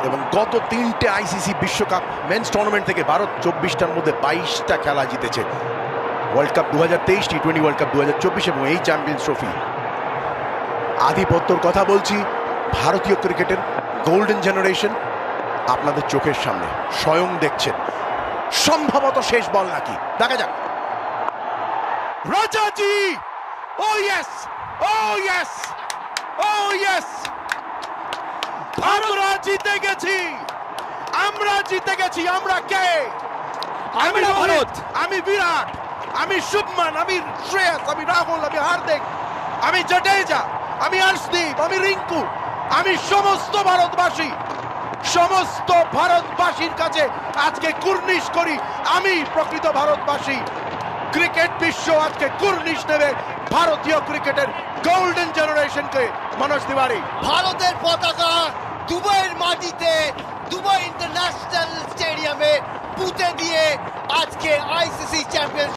এবং গত 3টে আইসিসি বিশ্বকাপ মেন্স টুর্নামেন্ট থেকে ভারত 24টার মধ্যে 22টা খেলা জিতেছে। ওয়ার্ল্ড কাপ 2023, টি-20 ওয়ার্ল্ড কাপ 2024 এবং এই চ্যাম্পিয়ন্স ট্রফি। আধিপত্যর কথা বলছি, ভারতীয় ক্রিকেটের গোল্ডেন জেনারেশন আপনাদের চোখের সামনে স্বয়ং দেখছেন। সম্ভবত শেষ বল নাকি, দেখা যাক। রাজাজি, ও ইয়েস, ও ইয়েস, ও ইয়েস, আমরা জিতে গেছি, আমরা জিতে গেছি। আমরা কে? আমি ভারত, আমি বিরাট, আমি শুভমান, আমি শ্রেয়স, আমি রাহুল, আমি হার্দিক, আমি জাডেজা, আমি হর্ষদীপ, আমি রিঙ্কু, আমি সমস্ত ভারতবাসী, সমস্ত ভারতবাসীর কাছে আজকে কুর্নিশ করি। আমি প্রকৃত ভারতবাসী। ক্রিকেট বিশ্ব আজকে কুর্নিশ নেবে ভারতীয় ক্রিকেটের গোল্ডেন জেনারেশনকে। মনোজ তিওয়ারি। ভারতের পতাকা দুবাইয়ের মাটিতে, দুবাই ইন্টারন্যাশনাল স্টেডিয়ামে পুঁতে দিয়ে আজকে আইসিসি চ্যাম্পিয়ন